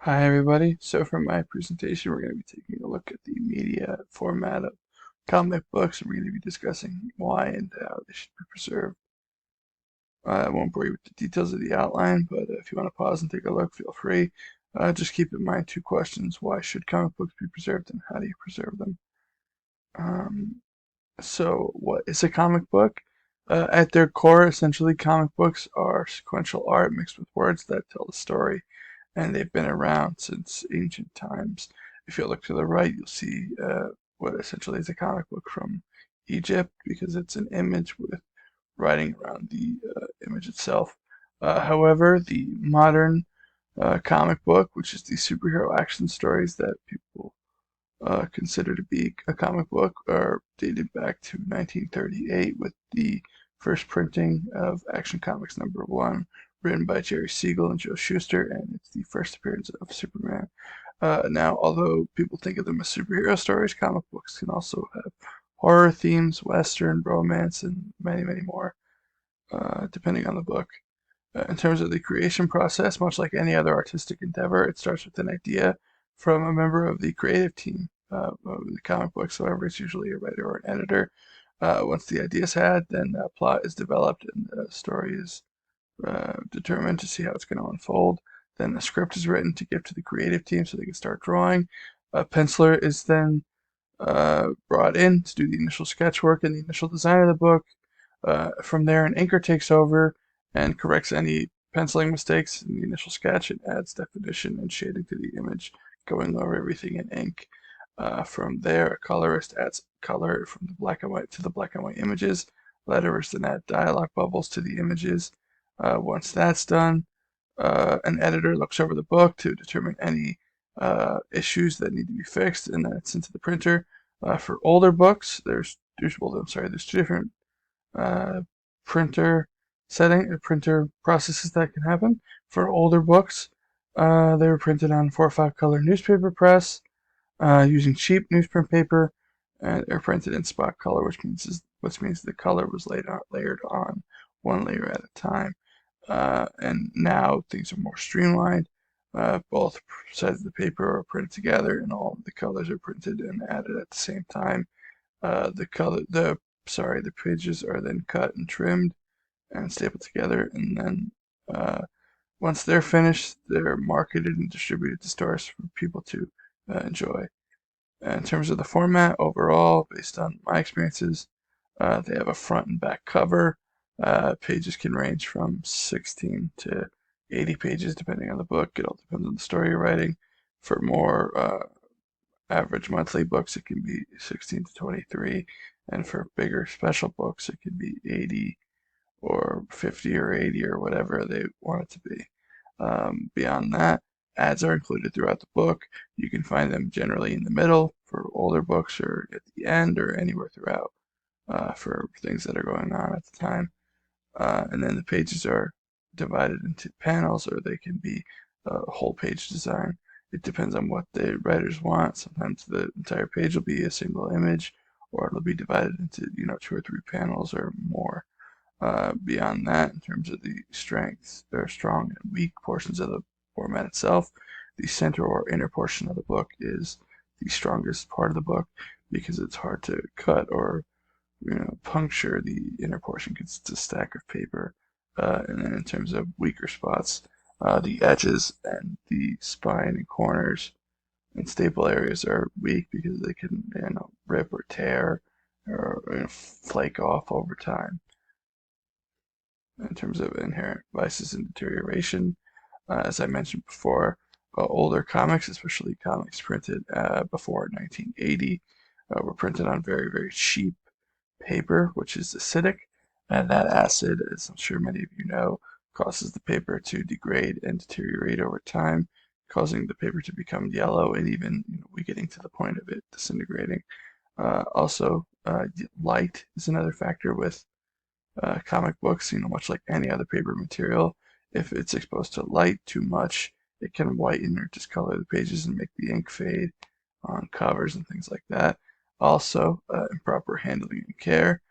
Hi everybody. So for my presentation, we're going to be taking a look at the media format of comic books. We're going to be discussing why and how they should be preserved. I won't bore you with the details of the outline, but if you want to pause and take a look, feel free. Just keep in mind two questions. Why should comic books be preserved and how do you preserve them? Um, so what is a comic book? At their core, essentially, comic books are sequential art mixed with words that tell the story, and they've been around since ancient times. If you look to the right, you'll see what essentially is a comic book from Egypt because it's an image with writing around the image itself. However, the modern comic book, which is the superhero action stories that people considered to be a comic book are dated back to 1938 with the first printing of Action Comics #1, written by Jerry Siegel and Joe Shuster, and it's the first appearance of Superman. Now, although people think of them as superhero stories, comic books can also have horror themes, western, romance, and many, many more, depending on the book. In terms of the creation process, much like any other artistic endeavor, it starts with an idea from a member of the creative team of the comic books. However, it's usually a writer or an editor. Once the idea is had, then a plot is developed and the story is determined to see how it's going to unfold. Then the script is written to give to the creative team so they can start drawing. A penciler is then brought in to do the initial sketch work and the initial design of the book. From there, an inker takes over and corrects any penciling mistakes in the initial sketch and adds definition and shading to the image, going over everything in ink. From there, a colorist adds color from the black and white to the black and white images. Letterers then add dialogue bubbles to the images. Once that's done, an editor looks over the book to determine any issues that need to be fixed, and then it's into the printer. For older books, there's two different uh, printer printer processes that can happen. For older books, they were printed on 4 or 5 color newspaper press using cheap newsprint paper, and they're printed in spot color, which means the color was layered on one layer at a time. And now things are more streamlined. Both sides of the paper are printed together, and all of the colors are printed and added at the same time. The pages are then cut and trimmed and stapled together, and then once they're finished, they're marketed and distributed to stores for people to enjoy. In terms of the format overall, based on my experiences, they have a front and back cover. Pages can range from 16 to 80 pages depending on the book. It all depends on the story you're writing. For more average monthly books, it can be 16 to 23, and for bigger special books, it can be 80 or 50 or 80 or whatever they want it to be. Beyond that, ads are included throughout the book. You can find them generally in the middle for older books or at the end or anywhere throughout for things that are going on at the time. And then the pages are divided into panels or they can be a whole page design. It depends on what the writers want. Sometimes the entire page will be a single image or it'll be divided into 2 or 3 panels or more. Beyond that, in terms of the strengths, there are strong and weak portions of the format itself. The center or inner portion of the book is the strongest part of the book because it's hard to cut or puncture the inner portion because it's a stack of paper. And then in terms of weaker spots, the edges and the spine and corners and staple areas are weak because they can rip or tear or flake off over time. In terms of inherent vices and deterioration, as I mentioned before, older comics, especially comics printed before 1980, were printed on very, very cheap paper, which is acidic, and that acid, as I'm sure many of you know, causes the paper to degrade and deteriorate over time, causing the paper to become yellow and even we getting to the point of it disintegrating. Also, light is another factor with comic books, much like any other paper material. If it's exposed to light too much, it can whiten or discolor the pages and make the ink fade on covers and things like that. Also, improper handling and care.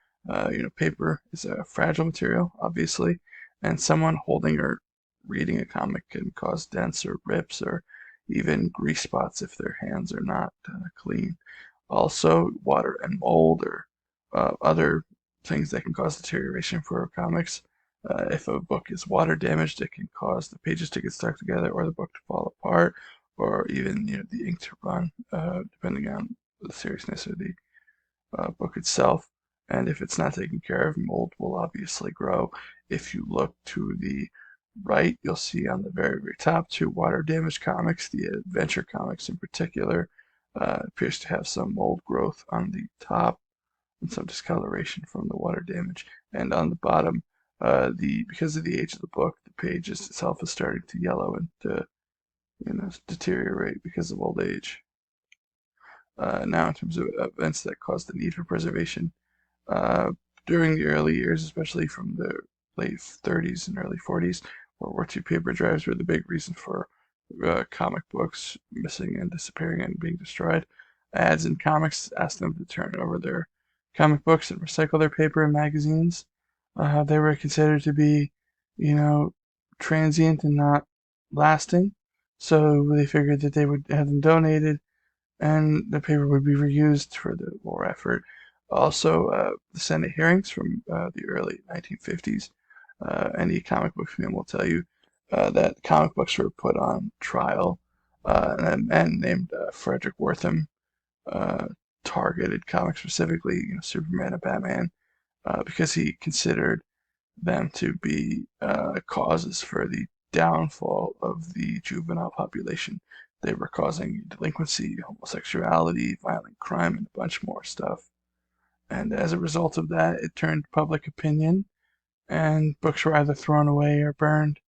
Paper is a fragile material, obviously, and someone holding or reading a comic can cause dents or rips or even grease spots if their hands are not clean. Also, water and mold or other things that can cause deterioration for comics. If a book is water damaged, it can cause the pages to get stuck together or the book to fall apart, or even the ink to run, depending on the seriousness of the book itself. And if it's not taken care of, mold will obviously grow. If you look to the right, you'll see on the very top two water damaged comics. The adventure comics in particular appears to have some mold growth on the top and some discoloration from the water damage. And on the bottom, because of the age of the book, the page itself is starting to yellow and to deteriorate because of old age. Now, in terms of events that cause the need for preservation, uh, during the early years, especially from the late 30s and early 40s, World War II paper drives were the big reason for comic books missing and disappearing and being destroyed. Ads in comics asked them to turn over their comic books and recycle their paper and magazines. They were considered to be, you know, transient and not lasting, so they figured that they would have them donated and the paper would be reused for the war effort. Also, the Senate hearings from the early 1950s, any comic book fan will tell you that comic books were put on trial, and a man named Frederick Wortham uh, targeted comics specifically, Superman and Batman, because he considered them to be causes for the downfall of the juvenile population. They were causing delinquency, homosexuality, violent crime, and a bunch more stuff. And as a result of that, it turned public opinion, and books were either thrown away or burned.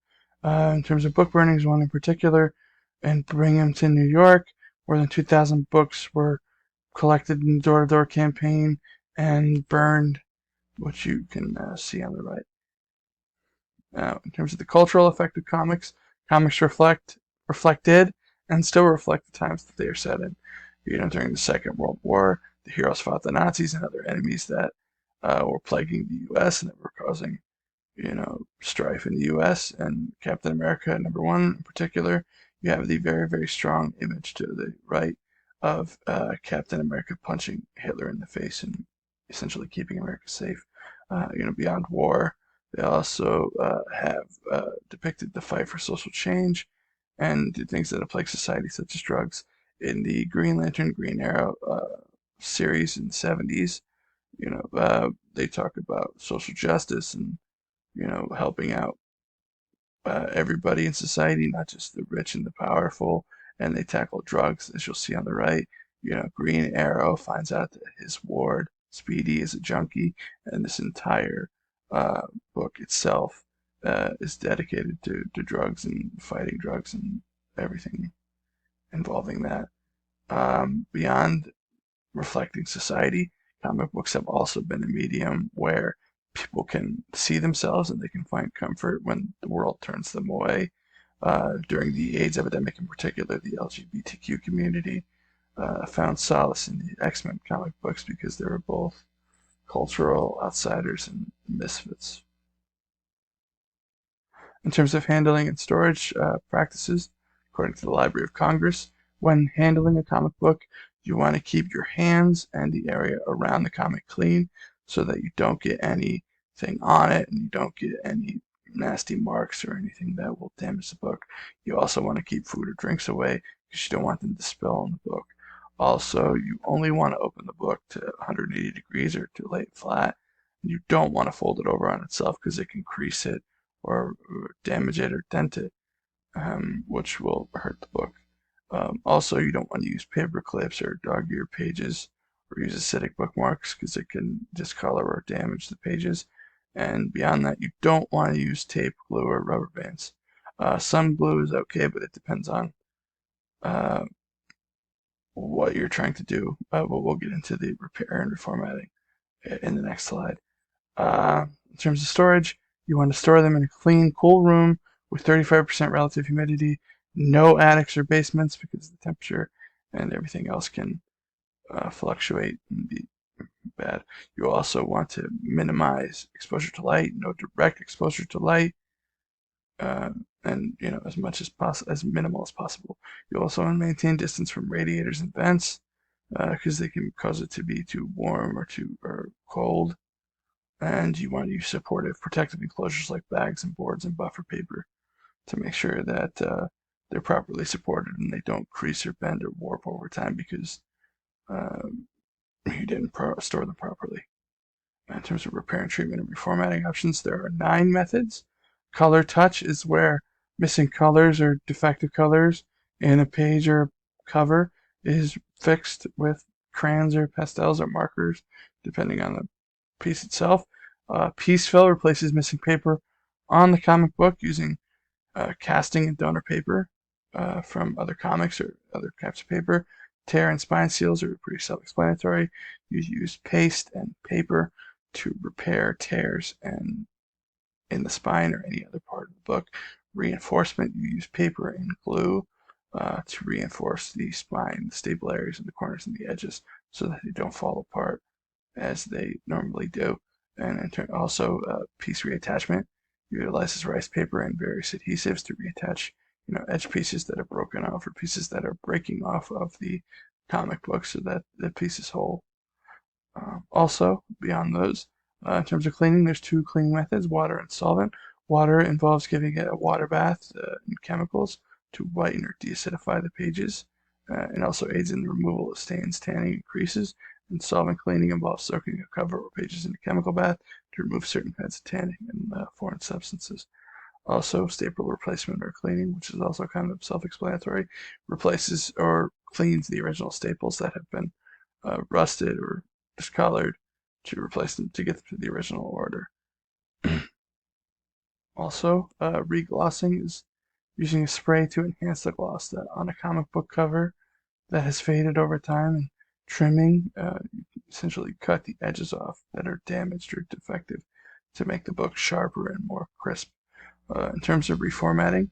In terms of book burnings, one in particular, in Binghamton, New York, more than 2,000 books were collected in the door-to-door campaign and burned, which you can see on the right. In terms of the cultural effect of comics, comics reflected and still reflect the times that they are set in. During the Second World War, the heroes fought the Nazis and other enemies that were plaguing the U.S. and that were causing, strife in the U.S. And Captain America #1 in particular, you have the very, very strong image to the right of Captain America punching Hitler in the face and essentially keeping America safe. Beyond war, they also have depicted the fight for social change and the things that have plagued society, such as drugs. In the Green Lantern, Green Arrow series in the 70s, they talk about social justice and, helping out everybody in society, not just the rich and the powerful, and they tackle drugs, as you'll see on the right. Green Arrow finds out that his ward, Speedy, is a junkie, and this entire book itself is dedicated to drugs and fighting drugs and everything involving that. Beyond reflecting society, comic books have also been a medium where people can see themselves and they can find comfort when the world turns them away. During the AIDS epidemic in particular, the LGBTQ community found solace in the X-Men comic books because they were both cultural outsiders and misfits. In terms of handling and storage practices, according to the Library of Congress, when handling a comic book, you want to keep your hands and the area around the comic clean so that you don't get anything on it and you don't get any nasty marks or anything that will damage the book. You also want to keep food or drinks away because you don't want them to spill on the book. Also, you only want to open the book to 180 degrees or to lay it flat. You don't want to fold it over on itself because it can crease it or damage it or dent it, which will hurt the book. Also, you don't want to use paper clips or dog-eared pages or use acidic bookmarks because it can discolor or damage the pages. And beyond that, you don't want to use tape, glue, or rubber bands. Some glue is okay, but it depends on uh, what you're trying to do. But we'll get into the repair and reformatting in the next slide. In terms of storage, you want to store them in a clean, cool room with 35% relative humidity, no attics or basements because the temperature and everything else can fluctuate and be bad. You also want to minimize exposure to light, no direct exposure to light, and as much as possible, as minimal as possible. You also want to maintain distance from radiators and vents because they can cause it to be too warm or too cold. And you want to use supportive protective enclosures like bags and boards and buffer paper to make sure that they're properly supported and they don't crease or bend or warp over time because you didn't store them properly. In terms of repair and treatment and reformatting options, there are 9 methods. Color touch is where missing colors or defective colors in a page or cover is fixed with crayons or pastels or markers, depending on the piece itself. Piece fill replaces missing paper on the comic book using casting and donor paper from other comics or other types of paper. Tear and spine seals are pretty self-explanatory. You use paste and paper to repair tears and in the spine or any other part of the book. Reinforcement, you use paper and glue to reinforce the spine, the stable areas, and the corners and the edges so that they don't fall apart as they normally do. And also piece reattachment utilizes rice paper and various adhesives to reattach edge pieces that are broken off or pieces that are breaking off of the comic book so that the piece is whole. Also, beyond those, in terms of cleaning, there's 2 cleaning methods, water and solvent. Water involves giving it a water bath and chemicals to whiten or deacidify the pages, and also aids in the removal of stains, tanning, and creases. And solvent cleaning involves soaking a cover or pages in a chemical bath to remove certain kinds of tanning and foreign substances. Also, staple replacement or cleaning, which is also kind of self-explanatory, replaces or cleans the original staples that have been rusted or discolored to replace them to get them to the original order. Also, reglossing is using a spray to enhance the gloss that on a comic book cover that has faded over time, and trimming, you can essentially cut the edges off that are damaged or defective to make the book sharper and more crisp. In terms of reformatting,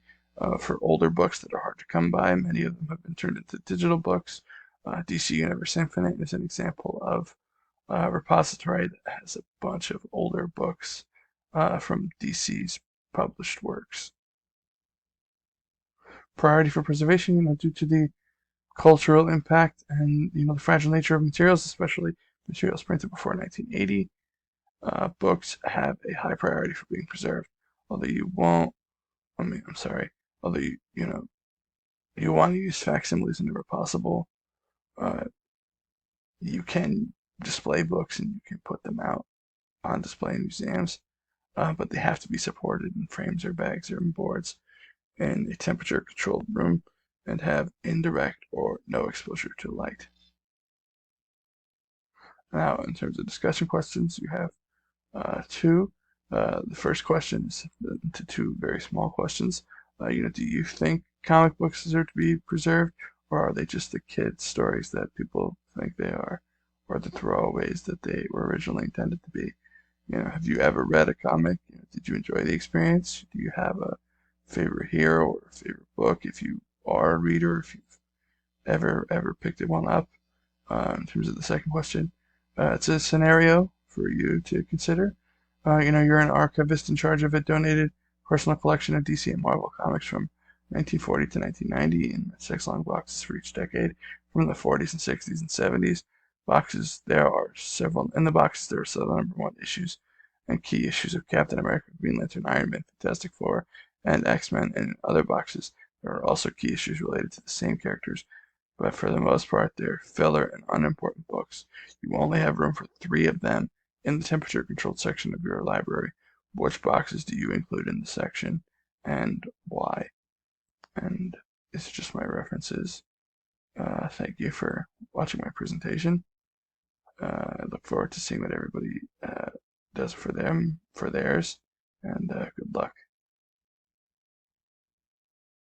for older books that are hard to come by, many of them have been turned into digital books. DC Universe Infinite is an example of a repository that has a bunch of older books from DC's published works. Priority for preservation, due to the cultural impact and the fragile nature of materials, especially materials printed before 1980, books have a high priority for being preserved. Although you won't, I'm sorry, although you want to use facsimiles whenever possible, uh, you can display books and you can put them out on display in museums, but they have to be supported in frames or bags or in boards in a temperature-controlled room and have indirect or no exposure to light. Now, in terms of discussion questions, you have 2. The first question is to 2 very small questions. Do you think comic books deserve to be preserved, or are they just the kids' stories that people think they are, or the throwaways that they were originally intended to be? Have you ever read a comic? Did you enjoy the experience? Do you have a favorite hero or a favorite book? If you are a reader, if you've ever picked one up. In terms of the second question, it's a scenario for you to consider. You're an archivist in charge of a donated personal collection of DC and Marvel comics from 1940 to 1990 in 6 long boxes for each decade from the 40s and 60s and 70s. In the boxes there are several #1 issues and key issues of Captain America, Green Lantern, Iron Man, Fantastic Four, and X-Men, and in other boxes there are also key issues related to the same characters, but for the most part they're filler and unimportant books. You only have room for 3 of them in the temperature-controlled section of your library. Which boxes do you include in the section, and why? And this is just my references. Thank you for watching my presentation. I look forward to seeing what everybody does for theirs, and good luck.